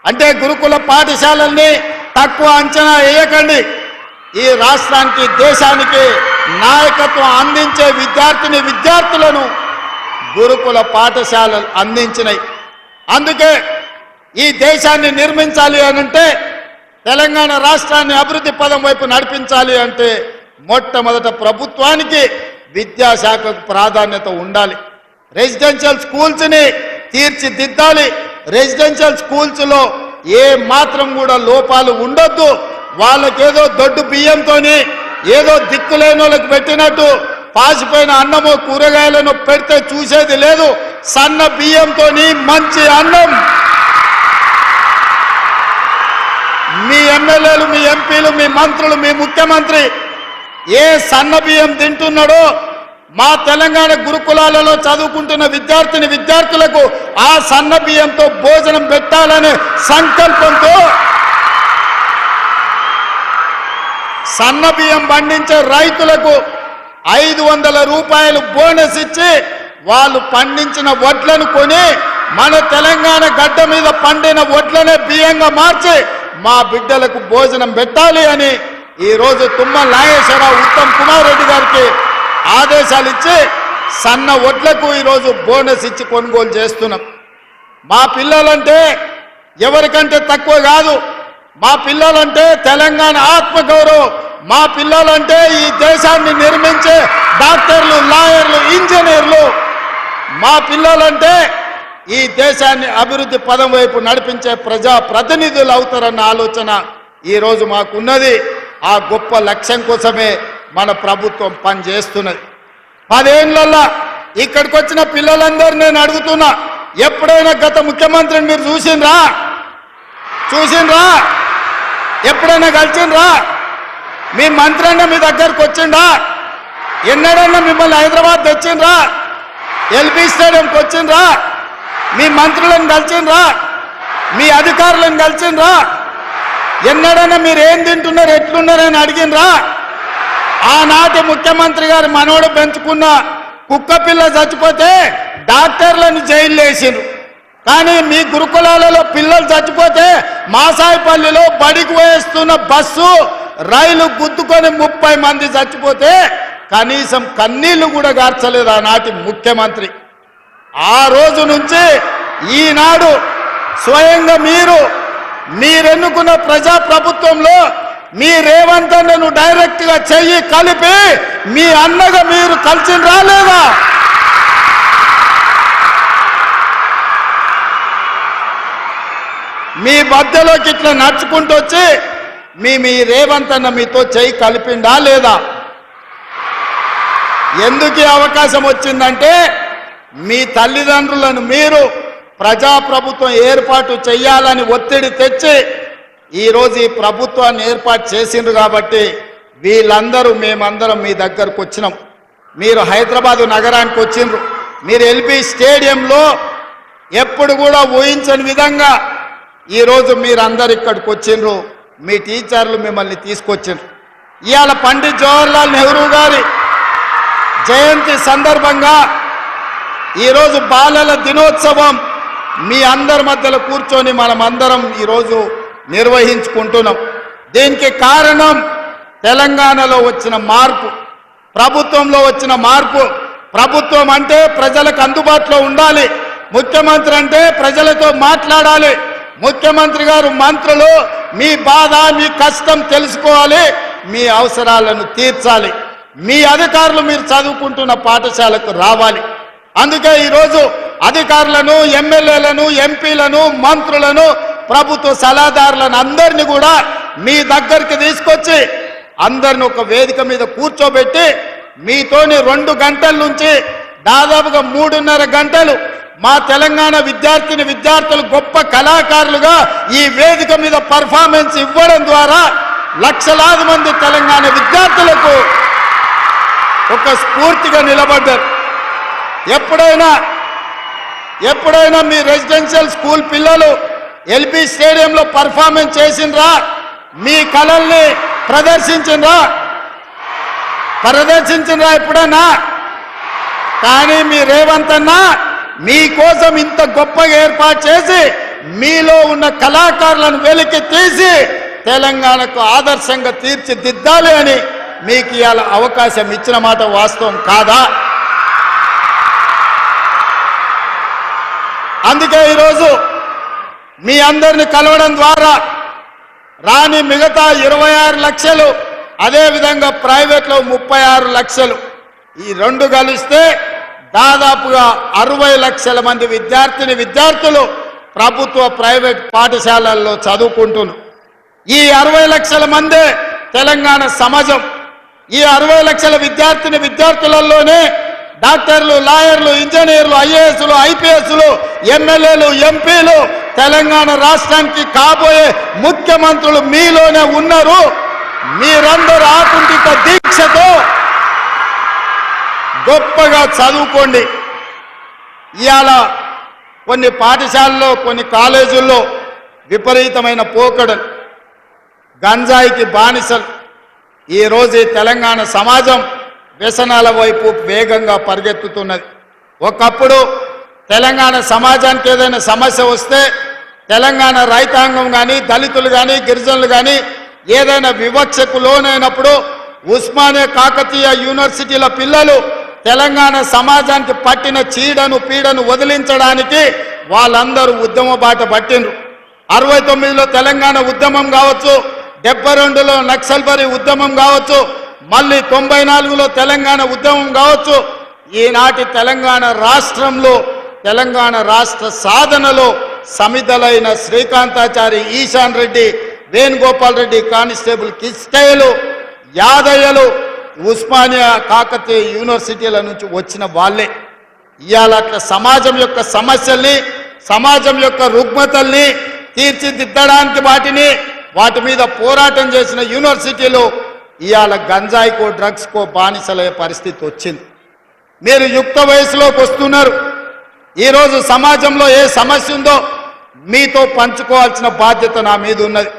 అంటే గురుకుల పాఠశాలల్ని తక్కువ అంచనా వేయకండి. ఈ రాష్ట్రానికి దేశానికి నాయకత్వం అందించే విద్యార్థులను గురుకుల పాఠశాలలు అందించినాయి. అందుకే ఈ దేశాన్ని నిర్మించాలి అనంటే, తెలంగాణ రాష్ట్రాన్ని అభివృద్ధి పదం వైపు నడిపించాలి అంటే మొట్టమొదట ప్రభుత్వానికి విద్యాశాఖకు ప్రాధాన్యత ఉండాలి. రెసిడెన్షియల్ స్కూల్స్ని తీర్చిదిద్దాలి. రెసిడెన్షియల్ స్కూల్స్లో ఏ మాత్రం కూడా లోపాలు ఉండొద్దు. వాళ్ళకేదో దొడ్డు బియ్యంతోని ఏదో దిక్కులేని వాళ్ళకి పెట్టినట్టు పాసిపోయిన అన్నమో కూరగాయలను పెడితే చూసేది లేదు. సన్న బియ్యంతోని మంచి అన్నం మీ ఎమ్మెల్యేలు, మీ ఎంపీలు, మీ మంత్రులు, మీ ముఖ్యమంత్రి ఏ సన్న బియ్యం తింటున్నాడో మా తెలంగాణ గురుకులాలలో చదువుకుంటున్న విద్యార్థులకు ఆ సన్న బియ్యంతో భోజనం పెట్టాలనే సంకల్పంతో సన్న బియ్యం పండించే రైతులకు 500 రూపాయలు బోనస్ ఇచ్చి వాళ్ళు పండించిన వడ్లను కొని మన తెలంగాణ గడ్డ మీద పండిన వడ్లనే బియ్యంగా మార్చి మా బిడ్డలకు భోజనం పెట్టాలి అని ఈరోజు తుమ్మల నాగేశ్వరరావు, ఉత్తమ్ కుమార్ రెడ్డి గారికి ఆదేశాలు ఇచ్చి సన్న వడ్లకు ఈరోజు బోనస్ ఇచ్చి కొనుగోలు చేస్తున్నాం. మా పిల్లలంటే ఎవరికంటే తక్కువ కాదు. మా పిల్లలంటే తెలంగాణ ఆత్మగౌరవం. మా పిల్లలంటే ఈ దేశాన్ని నిర్మించే డాక్టర్లు, లాయర్లు, ఇంజనీర్లు. మా పిల్లలంటే ఈ దేశాన్ని అభివృద్ధి పదం వైపు నడిపించే ప్రజా ప్రతినిధులు అవుతారన్న ఆలోచన ఈరోజు మాకున్నది. ఆ గొప్ప లక్ష్యం కోసమే మన ప్రభుత్వం పనిచేస్తున్నది. 10 ఏళ్ళల్లో ఇక్కడికి వచ్చిన పిల్లలందరూ నేను అడుగుతున్నా, ఎప్పుడైనా గత ముఖ్యమంత్రిని మీరు చూసిండ్రా? ఎప్పుడైనా కలిసిండ్రా? మీ మంత్రి అన్న మీ దగ్గరకు వచ్చిండ్రా? ఎన్నడన్నా మిమ్మల్ని హైదరాబాద్ తెచ్చిండ్రా? ఎల్బీ స్టేడియంకి వచ్చిండ్రా? మీ మంత్రులను కలిసిండ్రా? మీ అధికారులను కలిసిండ్రా? ఎన్నడన్నా మీరు ఏం తింటున్నారు, ఎట్లున్నారని అడిగినరా? ఆనాటి ముఖ్యమంత్రి గారు మనోడు పెంచుకున్న కుక్క పిల్ల చచ్చిపోతే డాక్టర్లను జైలు వేసిండ్రు. కానీ మీ గురుకులాలలో పిల్లలు చచ్చిపోతే మాసాయిపల్లిలో బడికి వేస్తున్న బస్సు, రైలు గుద్దుకొని 30 మంది చచ్చిపోతే కనీసం కన్నీళ్లు కూడా గార్చలేదు ఆనాటి ముఖ్యమంత్రి. ఆ రోజు నుంచి ఈనాడు స్వయంగా మీరెన్నుకున్న ప్రజా ప్రభుత్వంలో మీ రేవంత్ అన్నను డైరెక్ట్ గా చెయ్యి కలిపి మీ అన్నగా మీరు కలిసి రాలేదా? మీ మధ్యలోకి ఇట్లా నడుచుకుంటూ వచ్చి మీ రేవంత్ అన్న మీతో చెయ్యి కలిపిండా లేదా? ఎందుకు ఈ అవకాశం వచ్చిందంటే, మీ తల్లిదండ్రులను మీరు ప్రజాప్రభుత్వం ఏర్పాటు చేయాలని ఒత్తిడి తెచ్చి ఈరోజు ఈ ప్రభుత్వాన్ని ఏర్పాటు చేసిండ్రు. కాబట్టి వీళ్ళందరూ మేమందరం మీ దగ్గరకు వచ్చినాం. మీరు హైదరాబాదు నగరానికి వచ్చిండ్రు. మీరు ఎల్బీ స్టేడియంలో ఎప్పుడు కూడా ఊహించని విధంగా ఈరోజు మీరందరు ఇక్కడికి వచ్చిండ్రు. మీ టీచర్లు మిమ్మల్ని తీసుకొచ్చిండ్రు. ఇవాళ పండిత్ జవహర్లాల్ నెహ్రూ గారి జయంతి సందర్భంగా ఈరోజు బాలల దినోత్సవం మీ అందరి మధ్యలో కూర్చొని మనమందరం ఈరోజు నిర్వహించుకుంటున్నాం. దీనికి కారణం తెలంగాణలో వచ్చిన మార్పు, ప్రభుత్వంలో వచ్చిన మార్పు. ప్రభుత్వం అంటే ప్రజలకు అందుబాటులో ఉండాలి. ముఖ్యమంత్రి అంటే ప్రజలతో మాట్లాడాలి. ముఖ్యమంత్రి గారు, మంత్రులు మీ బాధ, మీ కష్టం తెలుసుకోవాలి, మీ అవసరాలను తీర్చాలి. మీ అధికారులు మీరు చదువుకుంటున్న పాఠశాలకు రావాలి. అందుకే ఈరోజు అధికారులను, ఎమ్మెల్యేలను, ఎంపీలను, మంత్రులను, ప్రభుత్వ సలహాదారులను అందరినీ కూడా మీ దగ్గరికి తీసుకొచ్చి అందరిని ఒక వేదిక మీద కూర్చోబెట్టి మీతోని 2 గంటల నుంచి దాదాపుగా 3.5 గంటలు మా తెలంగాణ విద్యార్థులు గొప్ప కళాకారులుగా ఈ వేదిక మీద పర్ఫార్మెన్స్ ఇవ్వడం ద్వారా లక్షలాది మంది తెలంగాణ విద్యార్థులకు ఒక స్ఫూర్తిగా నిలబడ్డారు. ఎప్పుడైనా మీ రెసిడెన్షియల్ స్కూల్ పిల్లలు ఎల్బీ స్టేడియంలో పర్ఫార్మెన్స్ చేసిండ్రా? మీ కళల్ని ప్రదర్శించిండ్రా ఎప్పుడన్నా? కానీ మీ రేవంత్ అన్న మీకోసం ఇంత గొప్పగా ఏర్పాటు చేసి మీలో ఉన్న కళాకారులను వెలికి తీసి తెలంగాణకు ఆదర్శంగా తీర్చిదిద్దాలి అని మీకు ఇవాళ అవకాశం ఇచ్చిన మాట వాస్తవం కాదా? అందుకే ఈరోజు మీ అందరిని కలవడం ద్వారా రాని మిగతా 26 లక్షలు, అదేవిధంగా ప్రైవేట్లో 36 లక్షలు, ఈ రెండు కలిస్తే దాదాపుగా 60 లక్షల మంది విద్యార్థులు ప్రభుత్వ ప్రైవేట్ పాఠశాలల్లో చదువుకుంటున్నారు. ఈ 60 లక్షల మందే తెలంగాణ సమాజం. ఈ 60 లక్షల విద్యార్థులలోనే డాక్టర్లు, లాయర్లు, ఇంజనీర్లు, ఐఏఎస్లు, ఐపీఎస్లు, ఎమ్మెల్యేలు, ఎంపీలు, తెలంగాణ రాష్ట్రానికి కాబోయే ముఖ్యమంత్రులు మీలోనే ఉన్నారు. మీరందరూ ఆకుంఠిత దీక్షతో గొప్పగా చదువుకోండి. ఇవాళ కొన్ని పాఠశాలల్లో, కొన్ని కాలేజీల్లో విపరీతమైన పోకడలు, గంజాయికి బానిసలు. ఈరోజు ఈ తెలంగాణ సమాజం వ్యసనాల వైపు వేగంగా పరిగెత్తుతున్నది. ఒకప్పుడు తెలంగాణ సమాజానికి ఏదైనా సమస్య వస్తే తెలంగాణ రైతాంగం కానీ, దళితులు కానీ, గిరిజనులు కానీ ఏదైనా వివక్షకు లోనైనప్పుడు ఉస్మానియా కాకతీయ యూనివర్సిటీల పిల్లలు తెలంగాణ సమాజానికి పట్టిన చీడను పీడను వదిలించడానికి వాళ్ళందరూ ఉద్యమ బాట పట్టిండ్రు. 69లో తెలంగాణ ఉద్యమం కావచ్చు, 72లో నక్సల్బరీ ఉద్యమం కావచ్చు, మళ్ళీ 94లో తెలంగాణ ఉద్యమం కావచ్చు. ఈనాటి తెలంగాణ రాష్ట్రంలో, తెలంగాణ రాష్ట్ర సాధనలో సమిధలైన శ్రీకాంతాచారి, ఈశాన్ రెడ్డి, వేణుగోపాల్ రెడ్డి, కానిస్టేబుల్ కిష్టయ్యలు, యాదయ్యలు ఉస్మానియా కాకతీయ యూనివర్సిటీల నుంచి వచ్చిన వాళ్ళే. ఇవాళ అట్లా సమాజం యొక్క సమస్యల్ని, సమాజం యొక్క రుగ్మతల్ని తీర్చిదిద్దడానికి వాటి మీద పోరాటం చేసిన యూనివర్సిటీలు ఇవాళ గంజాయికో డ్రగ్స్కో బానిసలయ్యే పరిస్థితి వచ్చింది. మీరు యుక్త వయసులోకి వస్తున్నారు. ఈరోజు సమాజంలో ఏ సమస్య ఉందో మీతో పంచుకోవాల్సిన బాధ్యత నా మీద ఉన్నది.